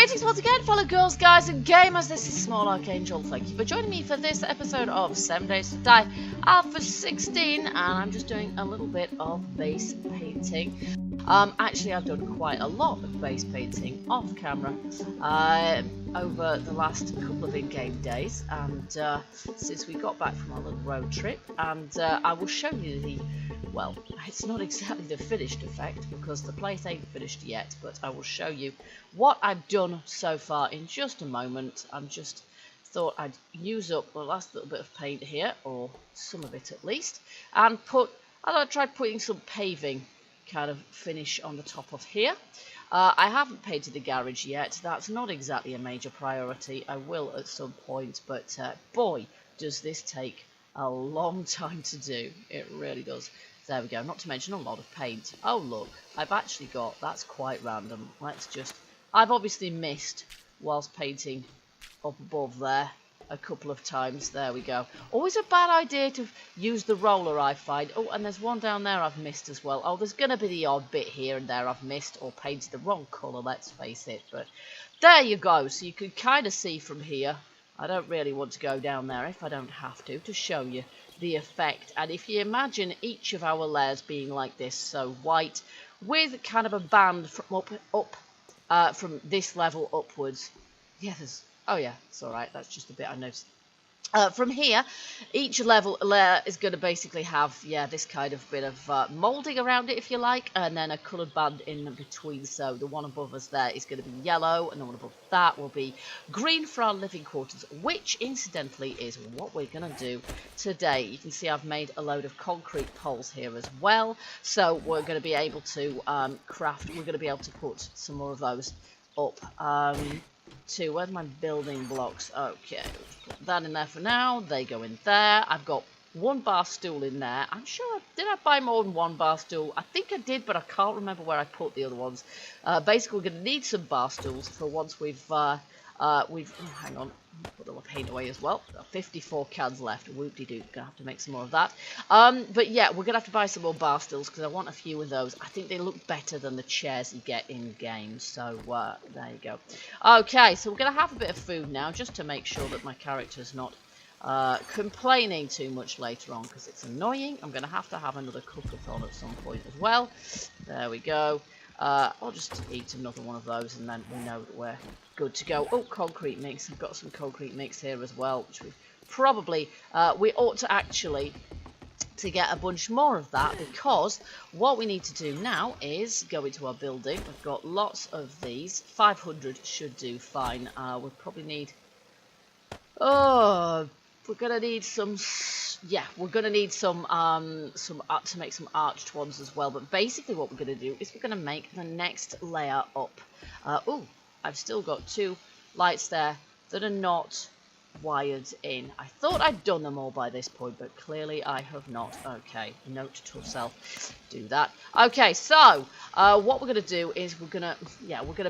Greetings once again, fellow girls, guys, and gamers. This is Small Archangel. Thank you for joining me for this episode of 7 Days to Die Alpha 16, and I'm just doing a little bit of base painting. Actually, I've done quite a lot of base painting off camera over the last couple of in-game days, and since we got back from our little road trip, and I will show you the, well, it's not exactly the finished effect because the place ain't finished yet, but I will show you what I've done so far in just a moment. I'm just thought I'd use up the last little bit of paint here, or some of it at least, and I tried putting some paving kind of finish on the top of here. I haven't painted the garage yet. That's not exactly a major priority. I will at some point, but boy, does this take a long time to do. It really does. There we go. Not to mention a lot of paint. Oh look, I've actually got, that's quite random. Let's just, I've obviously missed whilst painting up above there a couple of times. There we go. Always a bad idea to use the roller, I find. Oh, and there's one down there I've missed as well. Oh, there's going to be the odd bit here and there I've missed or painted the wrong colour, let's face it. But there you go. So you can kind of see from here. I don't really want to go down there if I don't have to show you the effect. And if you imagine each of our layers being like this, so white with kind of a band from from this level upwards. Yeah, there's, oh yeah, it's alright, that's just a bit I noticed. From here, each layer is going to basically have, yeah, this kind of bit of moulding around it, if you like, and then a coloured band in between. So the one above us there is going to be yellow, and the one above that will be green for our living quarters, which, incidentally, is what we're going to do today. You can see I've made a load of concrete poles here as well, so we're going to be able to we're going to be able to put some more of those up. Where's my building blocks? Okay, let's put that in there for now. They go in there. I've got one bar stool in there. I'm sure, did I buy more than one bar stool? I think I did, but I can't remember where I put the other ones. Basically, we're going to need some bar stools for once we've oh, hang on, put all the paint away as well. 54 cans left. Whoop-de-doo, gonna have to make some more of that. But yeah, we're gonna have to buy some more bar stools because I want a few of those. I think they look better than the chairs you get in games. So there you go. Okay, so we're gonna have a bit of food now just to make sure that my character's not complaining too much later on because it's annoying. I'm gonna have another cookathon at some point as well. There we go. I'll just eat another one of those and then we know that we're good to go. Oh, concrete mix. I've got some concrete mix here as well, which we probably, we ought to actually to get a bunch more of that, because what we need to do now is go into our building. We've got lots of these. 500 should do fine. We'll probably need, oh, we're gonna need some, yeah, we're gonna need some to make some arched ones as well. But basically what we're gonna do is we're gonna make the next layer up. Oh, I've still got 2 lights there that are not wired in. I thought I'd done them all by this point, but clearly I have not. Okay, note to self, do that. Okay, so what we're gonna do is we're gonna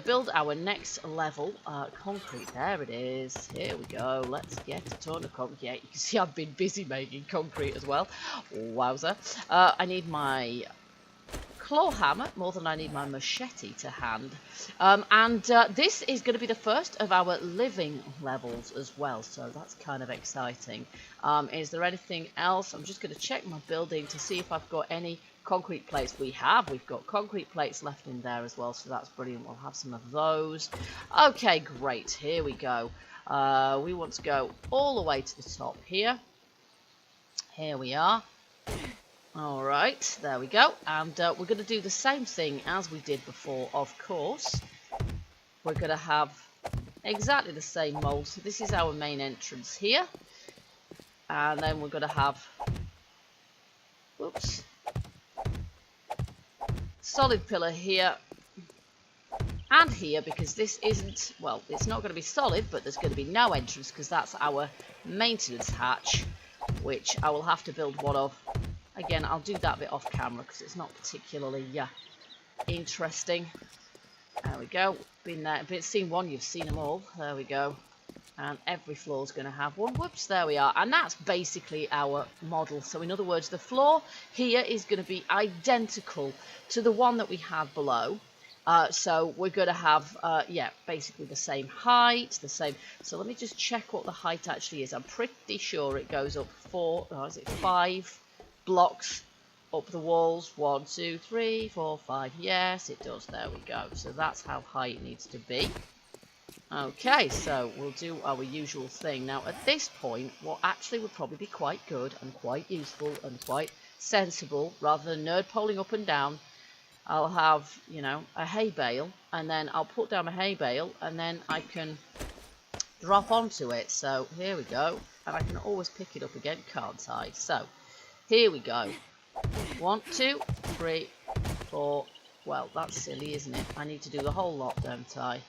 build our next level. Concrete, there it is. Here we go. Let's get a ton of concrete. Yeah, you can see I've been busy making concrete as well. Wowzer. I need my claw hammer more than I need my machete to hand, and this is going to be the first of our living levels as well, so that's kind of exciting. Is there anything else? I'm just going to check my building to see if I've got any concrete plates. We've got concrete plates left in there as well, so that's brilliant. We'll have some of those. Okay, great, here we go. We want to go all the way to the top here. Here we are. Alright, there we go, and we're going to do the same thing as we did before, of course. We're going to have exactly the same mould. So this is our main entrance here, and then we're going to have, whoops, solid pillar here and here, because this isn't, well, it's not going to be solid, but there's going to be no entrance because that's our maintenance hatch, which I will have to build one of. Again, I'll do that bit off camera because it's not particularly interesting. There we go. Been there, seen one, you've seen them all. There we go. And every floor's going to have one. Whoops, there we are. And that's basically our model. So in other words, the floor here is going to be identical to the one that we had below. So we're going to have, yeah, basically the same height, the same. So let me just check what the height actually is. I'm pretty sure it goes up 5 blocks up the walls. 1, 2, 3, 4, 5. Yes, it does. There we go. So that's how high it needs to be. Okay, so we'll do our usual thing. Now, at this point, what actually would probably be quite good and quite useful and quite sensible, rather than nerd poling up and down, I'll have, you know, a hay bale, and then I'll put down a hay bale, and then I can drop onto it. So here we go, and I can always pick it up again, can't I? So here we go. 1, 2, 3, 4. Well, that's silly, isn't it? I need to do the whole lot, don't I?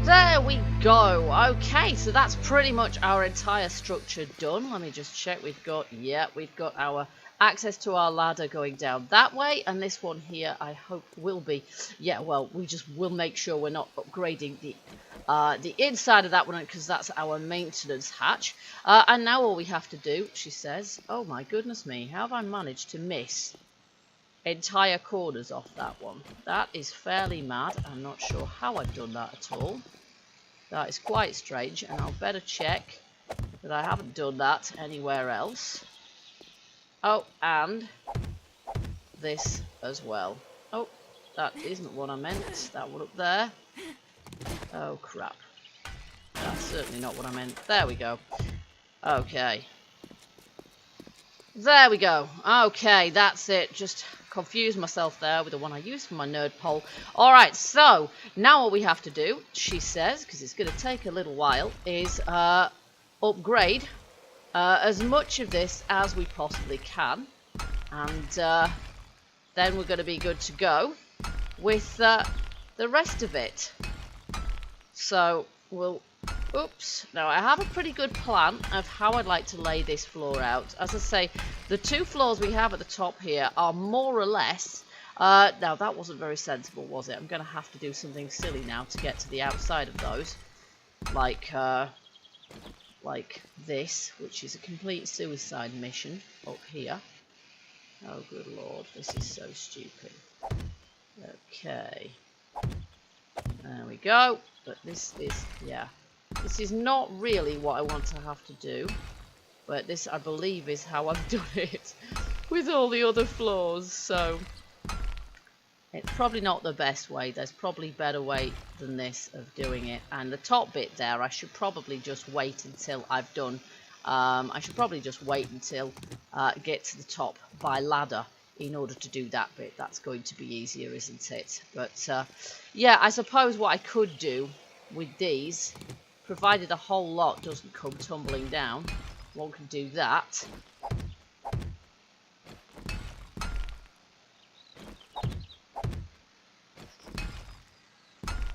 There we go. Okay, so that's pretty much our entire structure done. Let me just check. We've got our access to our ladder going down that way, and this one here I hope will be, yeah, well, we just will make sure we're not upgrading the inside of that one, because that's our maintenance hatch. And now all we have to do, she says, oh my goodness me, how have I managed to miss entire corners off that one? That is fairly mad. I'm not sure how I've done that at all. That is quite strange, and I'll better check that I haven't done that anywhere else. Oh, and this as well. Oh, that isn't what I meant. That one up there. Oh, crap. That's certainly not what I meant. There we go. Okay. There we go. Okay, that's it. Just confused myself there with the one I used for my nerd pole. Alright, so now what we have to do, she says, because it's going to take a little while, is upgrade as much of this as we possibly can. And then we're going to be good to go with the rest of it. So we'll... Oops. Now, I have a pretty good plan of how I'd like to lay this floor out. As I say, the 2 floors we have at the top here are more or less... now, that wasn't very sensible, was it? I'm going to have to do something silly now to get to the outside of those. Like this, which is a complete suicide mission up here. Oh, good lord. This is so stupid. Okay. There we go. But this is... yeah. This is not really what I want to have to do, but this, I believe, is how I've done it with all the other floors, so it's probably not the best way. There's probably a better way than this of doing it. And the top bit there, I should probably just wait until I've done, I should probably just wait until get to the top by ladder in order to do that bit. That's going to be easier, isn't it? But yeah, I suppose what I could do with these, provided the whole lot doesn't come tumbling down, one can do that.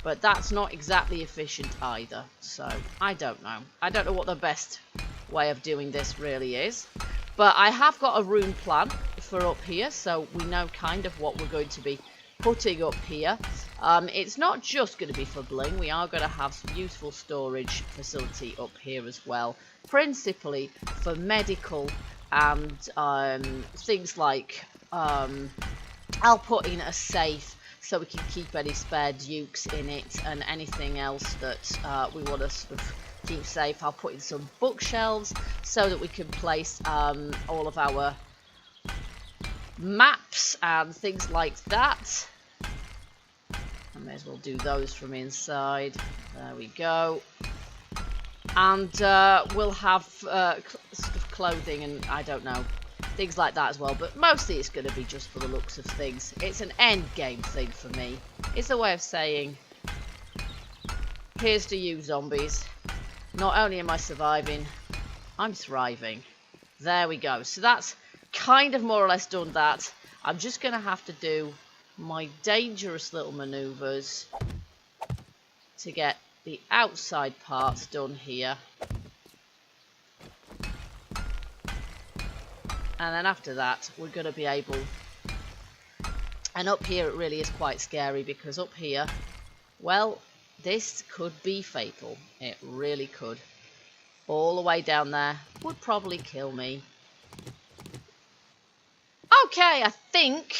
But that's not exactly efficient either, so I don't know. I don't know what the best way of doing this really is. But I have got a room plan for up here, so we know kind of what we're going to be putting up here. It's not just going to be for bling. We are going to have some useful storage facility up here as well, principally for medical and things like I'll put in a safe so we can keep any spare dukes in it and anything else that we want to sort of keep safe. I'll put in some bookshelves so that we can place all of our maps and things like that. I may as well do those from inside. There we go. And we'll have sort of clothing and I don't know, things like that as well. But mostly it's going to be just for the looks of things. It's an end game thing for me. It's a way of saying, here's to you zombies. Not only am I surviving, I'm thriving. There we go. So that's kind of more or less done that. I'm just going to have to do my dangerous little maneuvers to get the outside parts done here. And then after that, we're going to be able... And up here, it really is quite scary because up here, well, this could be fatal. It really could. All the way down there would probably kill me. Okay, I think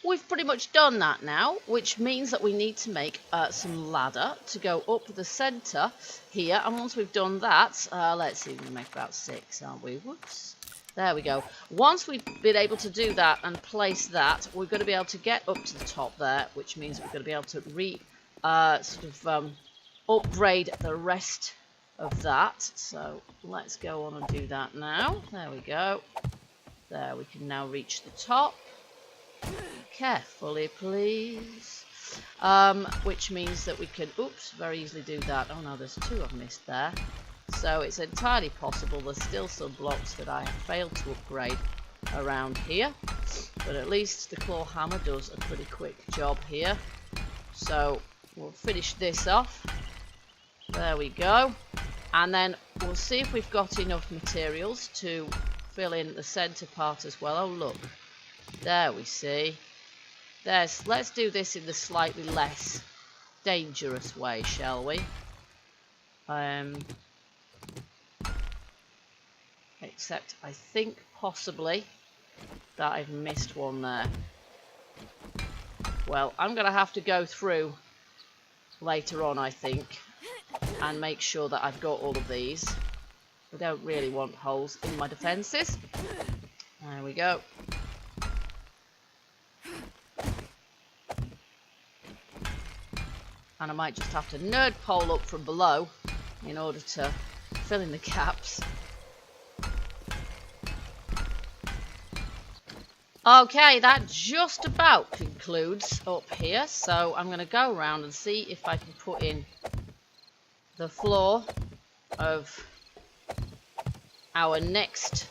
we've pretty much done that now, which means that we need to make some ladder to go up the centre here. And once we've done that, let's see, we make about 6, aren't we? Whoops. There we go. Once we've been able to do that and place that, we're going to be able to get up to the top there, which means we're going to be able to upgrade the rest of that. So let's go on and do that now. There we go. There, we can now reach the top. Carefully, please. Which means that we can, oops, very easily do that. Oh no, there's 2 I've missed there. So it's entirely possible there's still some blocks that I have failed to upgrade around here. But at least the claw hammer does a pretty quick job here. So we'll finish this off. There we go. And then we'll see if we've got enough materials to fill in the centre part as well. Oh look, there we see. Let's do this in the slightly less dangerous way, shall we? Except I think possibly that I've missed one there. Well, I'm going to have to go through later on, I think, and make sure that I've got all of these. We don't really want holes in my defences. There we go. And I might just have to nerd pole up from below in order to fill in the gaps. Okay, that just about concludes up here. So I'm going to go around and see if I can put in the floor of our next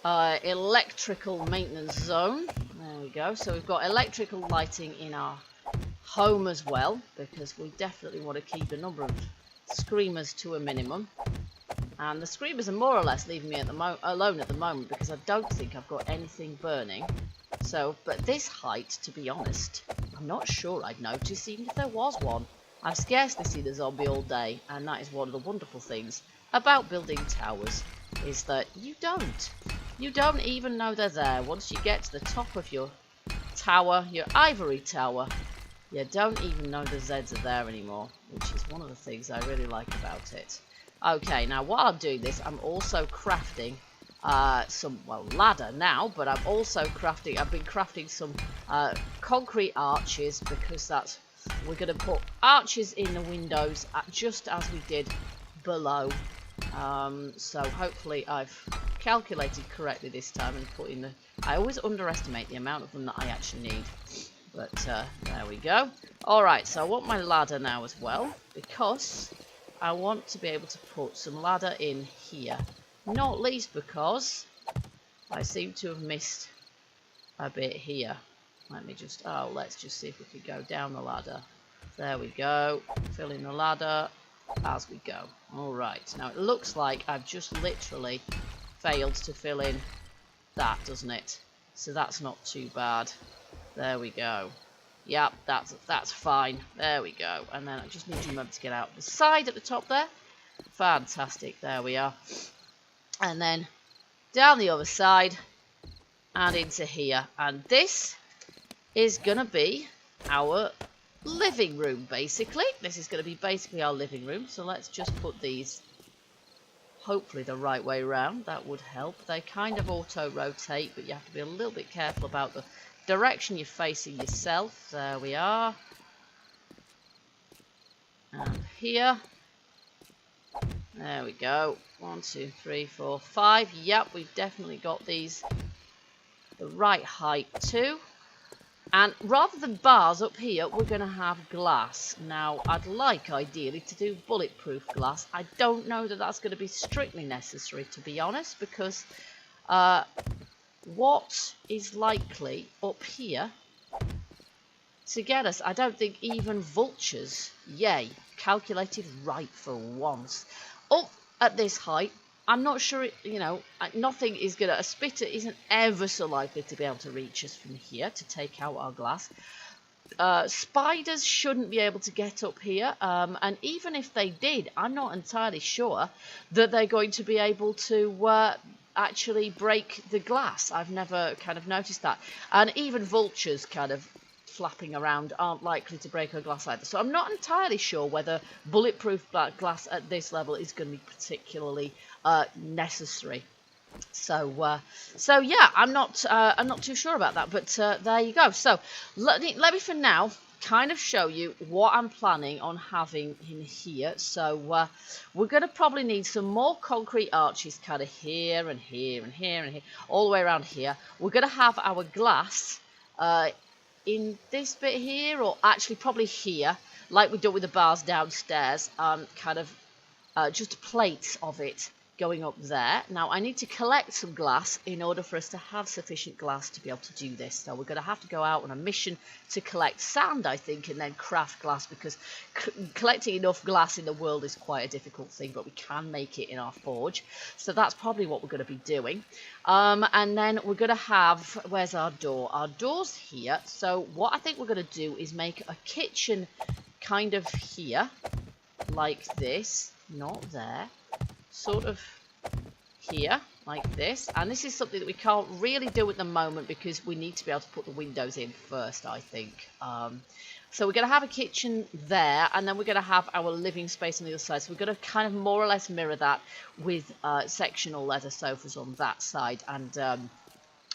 electrical maintenance zone. There we go. So we've got electrical lighting in our home as well, because we definitely want to keep the number of screamers to a minimum. And the screamers are more or less leaving me alone at the moment because I don't think I've got anything burning. So, but this height, to be honest, I'm not sure I'd notice even if there was one. I've scarcely seen a zombie all day, and that is one of the wonderful things about building towers, is that you don't even know they're there. Once you get to the top of your tower, your ivory tower, you don't even know the Zeds are there anymore, which is one of the things I really like about it. Okay, now while I'm doing this, I'm also crafting some, well, ladder now, but I've been crafting some concrete arches, because we're going to put arches in the windows just as we did below. So hopefully I've calculated correctly this time and put in I always underestimate the amount of them that I actually need. But there we go. Alright, so I want my ladder now as well, because I want to be able to put some ladder in here. Not least because I seem to have missed a bit here. Let's just see if we can go down the ladder. There we go. Fill in the ladder as we go. Alright, now it looks like I've just literally failed to fill in that, doesn't it? So that's not too bad. There we go. Yep, that's fine. There we go. And then I just need to remember to get out the side at the top there. Fantastic. There we are. And then down the other side and into here. And this is going to be our living room, basically. This is going to be basically our living room. So let's just put these hopefully the right way around. That would help. They kind of auto-rotate, but you have to be a little bit careful about the direction you're facing yourself. There we are. And here. There we go. 1, 2, 3, 4, 5. Yep, we've definitely got these the right height too. And rather than bars up here, we're going to have glass. Now, I'd like, ideally, to do bulletproof glass. I don't know that that's going to be strictly necessary, to be honest, because what is likely up here to get us? I don't think even vultures, yay, calculated right for once. Up at this height, I'm not sure, nothing is going to, a spitter isn't ever so likely to be able to reach us from here to take out our glass. Spiders shouldn't be able to get up here, and even if they did, I'm not entirely sure that they're going to be able to actually break the glass. I've never kind of noticed that. And even vultures kind of flapping around aren't likely to break a glass either. So I'm not entirely sure whether bulletproof glass at this level is going to be particularly necessary. So yeah, I'm not too sure about that, but there you go. So let me for now kind of show you what I'm planning on having in here. So we're going to probably need some more concrete arches kind of here and here and here and here, all the way around here. We're going to have our glass in this bit here, or actually probably here, like we do with the bars downstairs, kind of just plates of it going up there. Now I need to collect some glass in order for us to have sufficient glass to be able to do this. So we're going to have to go out on a mission to collect sand, I think, and then craft glass, because collecting enough glass in the world is quite a difficult thing, but we can make it in our forge. So that's probably what we're going to be doing. And then we're going to have, where's our door? Our door's here. So what I think we're going to do is make a kitchen kind of here, like this, not there. Sort of here, like this. And this is something that we can't really do at the moment because we need to be able to put the windows in first, I think. So we're going to have a kitchen there, and then we're going to have our living space on the other side. So we're going to kind of more or less mirror that with sectional leather sofas on that side. And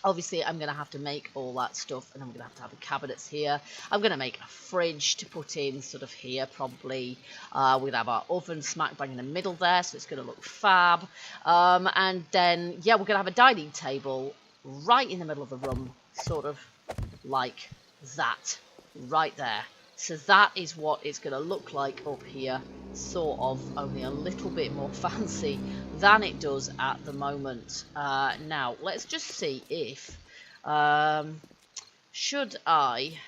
obviously, I'm going to have to make all that stuff, and I'm going to have the cabinets here. I'm going to make a fridge to put in sort of here, probably. We're going to have our oven smack bang in the middle there, so it's going to look fab. And then, yeah, we're going to have a dining table right in the middle of the room, sort of like that, right there. So that is what it's going to look like up here, sort of, only a little bit more fancy than it does at the moment. Now, let's just see if, should I,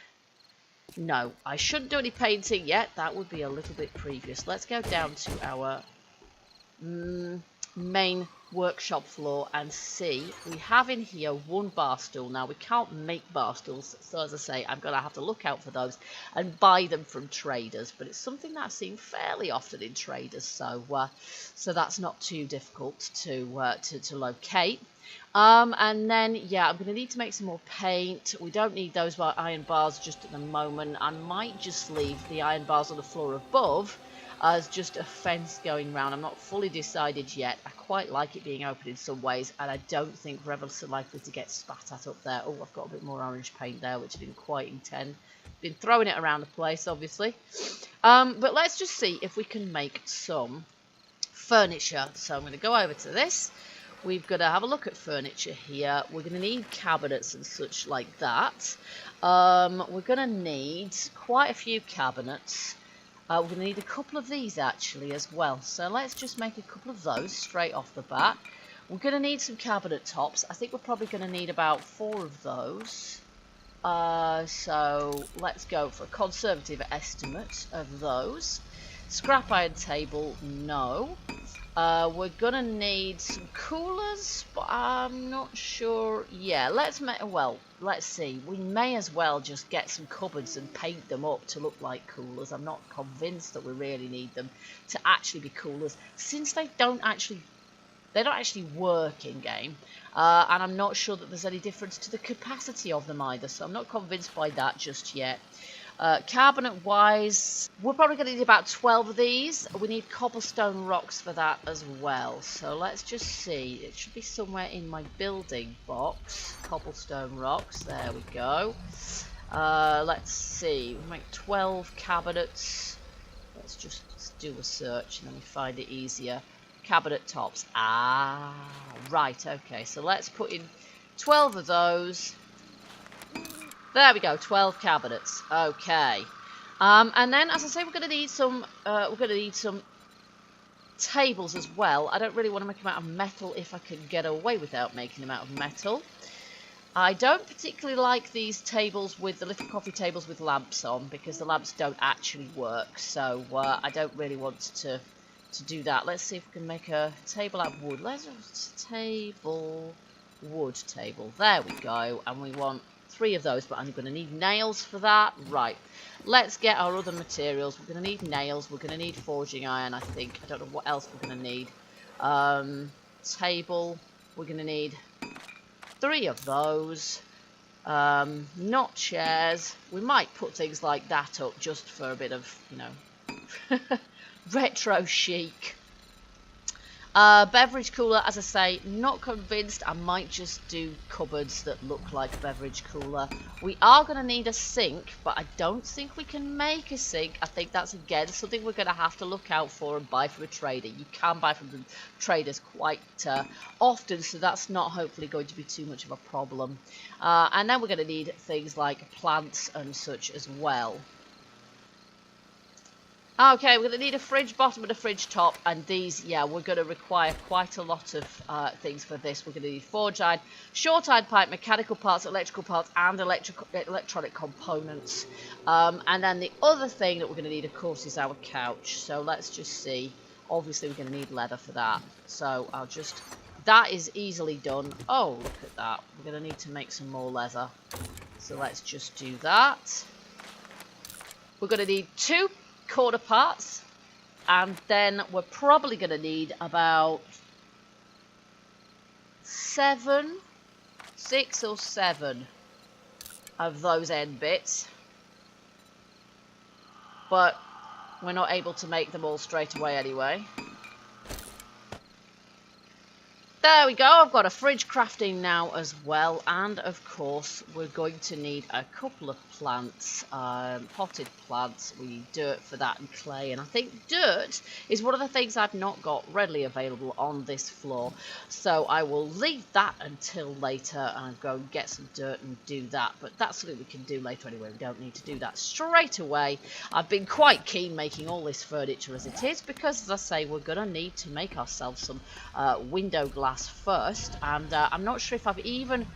no, I shouldn't do any painting yet, that would be a little bit previous. Let's go down to our main workshop floor and see. We have in here one bar stool. Now we can't make bar stools, so as I say, I'm going to have to look out for those and buy them from traders, but it's something that I've seen fairly often in traders, so so that's not too difficult to locate. And then, yeah, I'm going to need to make some more paint. We don't need those iron bars just at the moment. I might just leave the iron bars on the floor above as just a fence going round. I'm not fully decided yet. I quite like it being open in some ways, and I don't think we're ever so likely to get spat at up there. Oh, I've got a bit more orange paint there, which I didn't quite intend. Been throwing it around the place, obviously. But let's just see if we can make some furniture. So I'm going to go over to this. We've got to have a look at furniture here. We're going to need cabinets and such like that. We're going to need quite a few cabinets. We're going to need a couple of these actually as well. So let's just make a couple of those straight off the bat. We're going to need some cabinet tops. I think we're probably going to need about 4 of those. So let's go for a conservative estimate of those. Scrap iron table, no. We're gonna need some coolers, but I'm not sure. Yeah, let's see. We may as well just get some cupboards and paint them up to look like coolers. I'm not convinced that we really need them to actually be coolers, since they don't actually work in game, and I'm not sure that there's any difference to the capacity of them either. So I'm not convinced by that just yet. Carbonate wise, we're probably going to need about 12 of these. We need cobblestone rocks for that as well. So let's just see. It should be somewhere in my building box. Cobblestone rocks. There we go. Let's see. We'll make 12 cabinets. Let's just do a search and then we find it easier. Cabinet tops. Ah, right. Okay. So let's put in 12 of those. There we go, 12 cabinets. Okay, and then, as I say, we're going to need some. Tables as well. I don't really want to make them out of metal if I can get away without making them out of metal. I don't particularly like these tables with the little coffee tables with lamps on, because the lamps don't actually work. So I don't really want to do that. Let's see if we can make a table out of wood. Let's wood table. There we go, and we want 3 of those, but I'm going to need nails for that. Right, let's get our other materials. We're going to need nails. We're going to need forging iron, I think. I don't know what else we're going to need. Table. We're going to need 3 of those. Not chairs. We might put things like that up just for a bit of, you know, retro chic. Beverage cooler, as I say, not convinced. I might just do cupboards that look like a beverage cooler. We are going to need a sink, but I don't think we can make a sink. I think that's, again, something we're going to have to look out for and buy from a trader. You can buy from the traders quite often, so that's not hopefully going to be too much of a problem. And then we're going to need things like plants and such as well. Okay, we're going to need a fridge bottom and a fridge top, and these, yeah, we're going to require quite a lot of things for this. We're going to need forged iron, short iron pipe, mechanical parts, electrical parts, and electronic components. And then the other thing that we're going to need, of course, is our couch. So let's just see. Obviously, we're going to need leather for that. So I'll just... That is easily done. Oh, look at that. We're going to need to make some more leather. So let's just do that. We're going to need 2 quarter parts, and then we're probably going to need about 6 or 7 of those end bits, but we're not able to make them all straight away anyway. There we go, I've got a fridge crafting now as well, and of course we're going to need a couple of plants, potted plants. We need dirt for that and clay, and I think dirt is one of the things I've not got readily available on this floor, so I will leave that until later and go and get some dirt and do that. But that's something we can do later anyway. We don't need to do that straight away. I've been quite keen making all this furniture as it is, because as I say, we're going to need to make ourselves some window glass first, and I'm not sure if I've even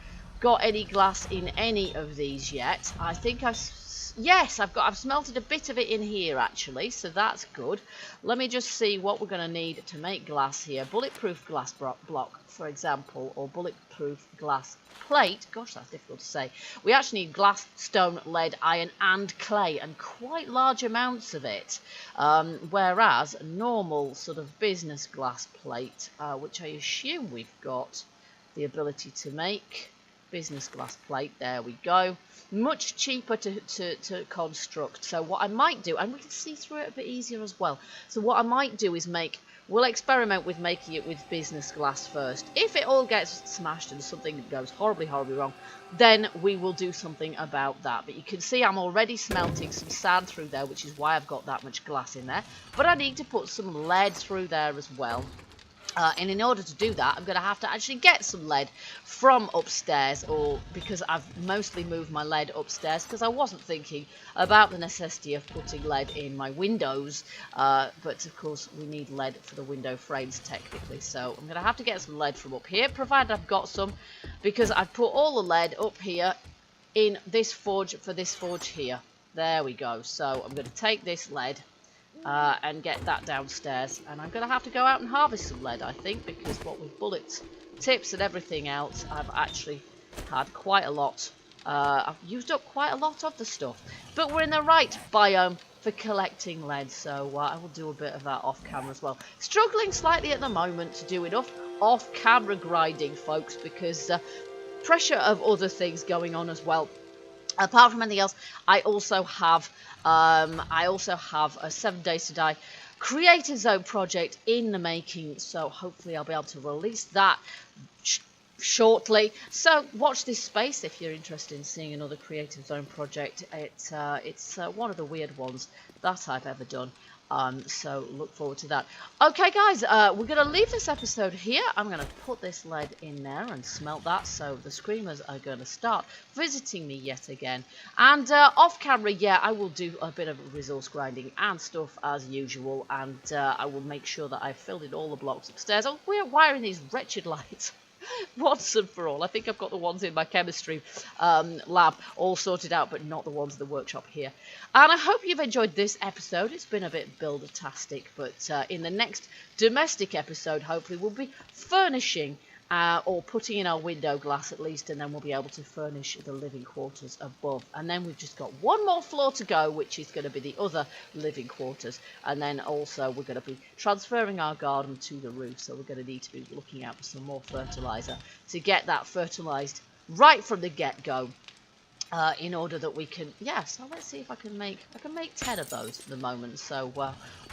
got any glass in any of these yet. I think I've smelted a bit of it in here actually, so that's good. Let me just see what we're going to need to make glass here. Bulletproof glass block, for example, or bulletproof glass plate. Gosh, that's difficult to say. We actually need glass, stone, lead, iron and clay, and quite large amounts of it, whereas a normal sort of business glass plate, which I assume we've got the ability to make. Business glass plate, there we go. Much cheaper to construct. So what I might do, and we can see through it a bit easier as well, so what I might do is we'll experiment with making it with business glass first. If it all gets smashed and something goes horribly wrong, then we will do something about that. But you can see I'm already smelting some sand through there, which is why I've got that much glass in there. But I need to put some lead through there as well. And in order to do that, I'm going to have to actually get some lead from upstairs, or because I've mostly moved my lead upstairs because I wasn't thinking about the necessity of putting lead in my windows. But of course, we need lead for the window frames technically, so I'm going to have to get some lead from up here, provided I've got some, because I've put all the lead up here in this forge for this forge here. There we go. So I'm going to take this lead and get that downstairs. And I'm going to have to go out and harvest some lead, I think, because what with bullet tips and everything else, I've actually had quite a lot. I've used up quite a lot of the stuff. But we're in the right biome for collecting lead, so I will do a bit of that off camera as well. Struggling slightly at the moment to do enough off camera grinding, folks, because pressure of other things going on as well. Apart from anything else, I also have a 7 Days to Die Creator Zone project in the making, so hopefully I'll be able to release that shortly. So watch this space if you're interested in seeing another Creative Zone project. It's one of the weird ones that I've ever done. So look forward to that. Okay, guys, we're going to leave this episode here. I'm going to put this lead in there and smelt that, so the screamers are going to start visiting me yet again. And off camera, yeah, I will do a bit of resource grinding and stuff as usual, and I will make sure that I've filled in all the blocks upstairs. Oh, we're wiring these wretched lights. Once and for all. I think I've got the ones in my chemistry lab all sorted out, but not the ones in the workshop here. And I hope you've enjoyed this episode. It's been a bit builder-tastic, but in the next domestic episode, hopefully we'll be furnishing or putting in our window glass at least, and then we'll be able to furnish the living quarters above. And then we've just got one more floor to go, which is going to be the other living quarters. And then also we're going to be transferring our garden to the roof, so we're going to need to be looking out for some more fertilizer to get that fertilized right from the get-go. In order that we can, yeah, so let's see if I can make 10 of those at the moment. So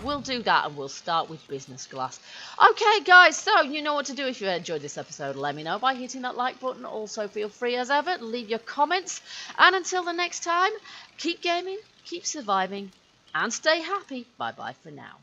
we'll do that, and we'll start with business glass. Okay, guys, so you know what to do if you enjoyed this episode. Let me know by hitting that like button. Also, feel free as ever, leave your comments. And until the next time, keep gaming, keep surviving, and stay happy. Bye-bye for now.